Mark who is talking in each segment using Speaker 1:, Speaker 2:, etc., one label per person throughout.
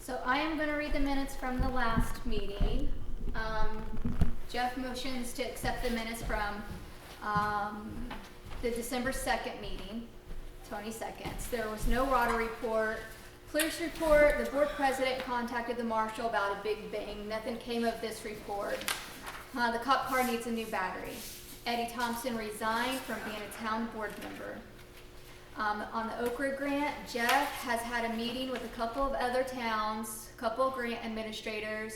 Speaker 1: So I am going to read the minutes from the last meeting. Jeff motions to accept the minutes from the December 2nd meeting. Tony seconds. There was no water report. Police report, the board president contacted the marshal about a big bang. Nothing came of this report. The cop car needs a new battery. Eddie Thompson resigned from being a town board member. On the Okra grant, Jeff has had a meeting with a couple of other towns, a couple of grant administrators,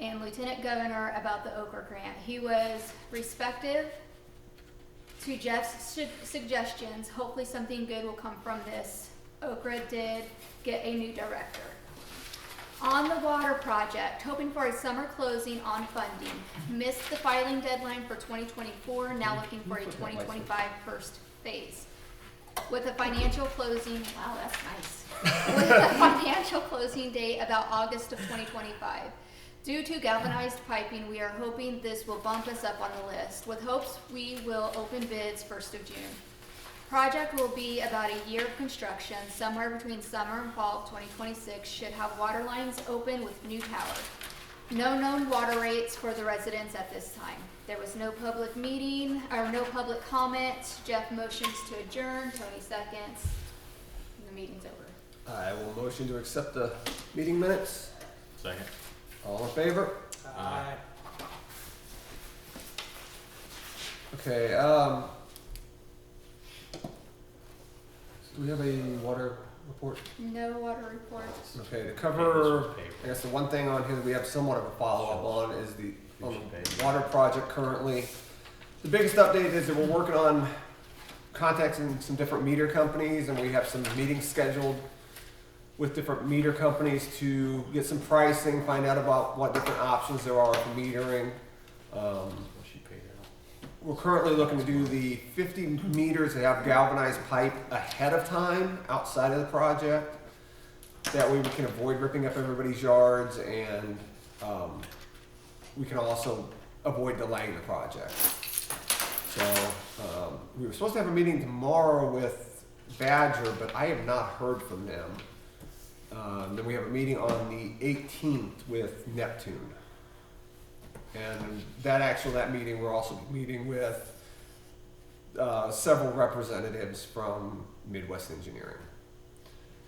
Speaker 1: and Lieutenant Governor about the Okra grant. He was receptive to Jeff's suggestions. Hopefully something good will come from this. Okra did get a new director. On the water project, hoping for a summer closing on funding. Missed the filing deadline for 2024, now looking for a 2025 first phase. With a financial closing, wow, that's nice. With a financial closing date about August of 2025. Due to galvanized piping, we are hoping this will bump us up on the list. With hopes we will open bids 1st of June. Project will be about a year of construction, somewhere between summer and fall of 2026. Should have water lines open with new tower. No known water rates for the residents at this time. There was no public meeting, or no public comment. Jeff motions to adjourn, Tony seconds, and the meeting's over.
Speaker 2: I will motion to accept the meeting minutes.
Speaker 3: Second.
Speaker 2: All in favor?
Speaker 3: Aye.
Speaker 2: Okay, do we have a water report?
Speaker 1: No water reports.
Speaker 2: Okay, to cover, I guess the one thing on here that we have somewhat of a follow-up on is the water project currently. The biggest update is that we're working on contacting some different meter companies, and we have some meetings scheduled with different meter companies to get some pricing, find out about what different options there are for metering. We're currently looking to do the 50 meters that have galvanized pipe ahead of time outside of the project. That way we can avoid ripping up everybody's yards, and we can also avoid delaying the project. So we were supposed to have a meeting tomorrow with Badger, but I have not heard from them. Then we have a meeting on the 18th with Neptune. And that meeting, we're also meeting with several representatives from Midwest Engineering.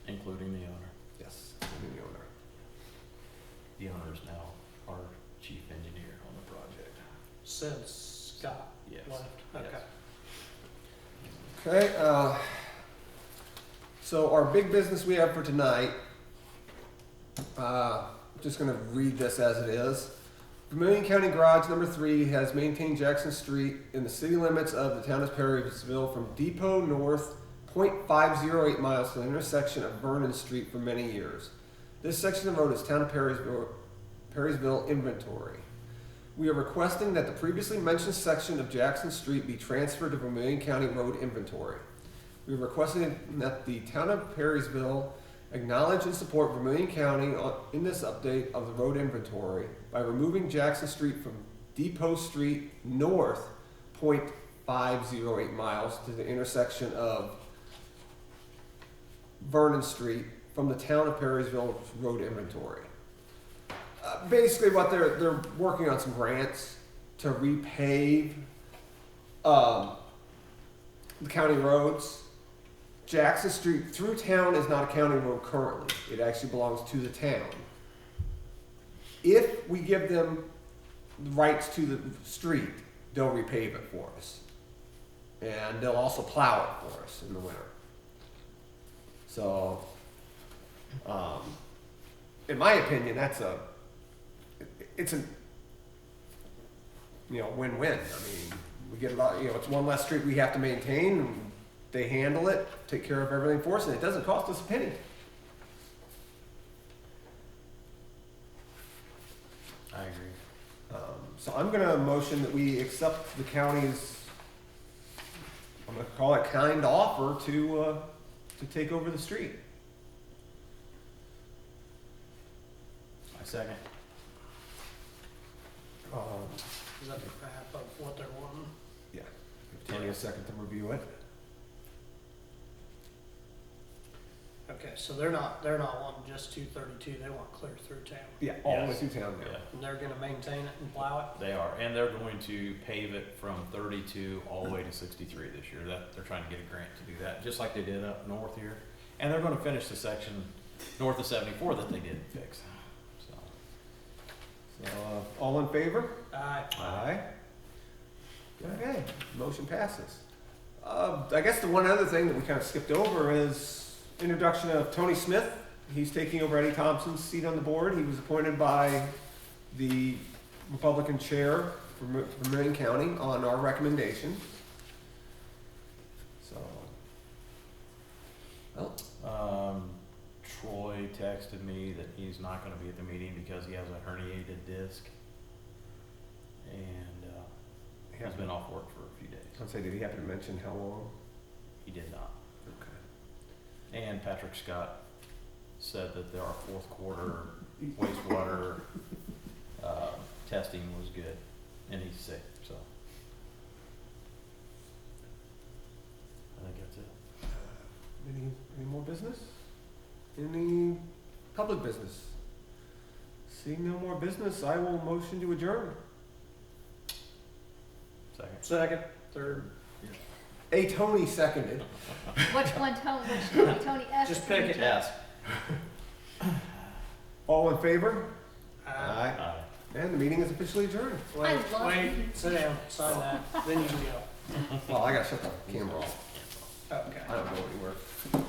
Speaker 3: Including the owner.
Speaker 2: Yes, including the owner.
Speaker 3: The owner is now our chief engineer on the project.
Speaker 4: Since Scott
Speaker 3: Yes.
Speaker 4: left. Okay.
Speaker 3: Yes.
Speaker 2: Okay, so our big business we have for tonight, just gonna read this as it is. Vermilion County Garage number 3 has maintained Jackson Street in the city limits of the town of Perrysville from Depot North 0.508 miles to the intersection of Vernon Street for many years. This section of road is town of Perrysville inventory. We are requesting that the previously mentioned section of Jackson Street be transferred to Vermilion County Road inventory. We are requesting that the town of Perrysville acknowledge and support Vermilion County in this update of the road inventory by removing Jackson Street from Depot Street north 0.508 miles to the intersection of Vernon Street from the town of Perrysville road inventory. Basically what they're working on some grants to repave the county roads. Jackson Street through town is not a county road currently. It actually belongs to the town. If we give them the rights to the street, they'll repave it for us. And they'll also plow it for us in the winter. So, in my opinion, it's a win-win. I mean, we get a lot, it's one less street we have to maintain, and they handle it, take care of everything for us, and it doesn't cost us a penny.
Speaker 3: I agree.
Speaker 2: So I'm gonna motion that we accept the county's, I'm gonna call it kind offer to take over the street.
Speaker 3: I second.
Speaker 4: Is that the wrap of what they're wanting?
Speaker 2: Yeah, give Tony a second to review it.
Speaker 4: Okay, so they're not wanting just 232, they want clear through town.
Speaker 2: Yeah, all the way
Speaker 3: Yes.
Speaker 2: through town now.
Speaker 3: Yeah,
Speaker 4: And they're gonna maintain it and plow it?
Speaker 3: they are, and they're going to pave it from 32 all the way to 63 this year. That, they're trying to get a grant to do that, just like they did up north here. And they're gonna finish the section north of 74 that they didn't fix, so.
Speaker 2: So, all in favor?
Speaker 4: Aye.
Speaker 2: Aye. Okay, motion passes. I guess the one other thing that we kind of skipped over is introduction of Tony Smith. He's taking over Eddie Thompson's seat on the board. He was appointed by the Republican chair for Marion County on our recommendation. So, well,
Speaker 3: Troy texted me that he's not gonna be at the meeting because he has a herniated disc. And, he's been off work for a few days.
Speaker 2: I'll say, did he happen to mention how long?
Speaker 3: He did not.
Speaker 2: Okay.
Speaker 3: And Patrick Scott said that our fourth quarter wastewater, testing was good, and he's sick, so. I think that's it.
Speaker 2: Any more business? Any public business? Seeing no more business, I will motion to adjourn.
Speaker 3: Second.
Speaker 4: Second, third,
Speaker 2: A Tony seconded.
Speaker 1: Which one, Tony, which Tony S?
Speaker 4: just pick it.
Speaker 3: Yes.
Speaker 2: All in favor?
Speaker 4: Aye.
Speaker 2: And the meeting is officially adjourned.
Speaker 4: Wait,
Speaker 1: I love
Speaker 4: wait,
Speaker 1: you.
Speaker 4: sit down, sign that, then you can go.
Speaker 2: Well, I gotta shut the camera off.
Speaker 4: Okay.
Speaker 2: I don't go anywhere.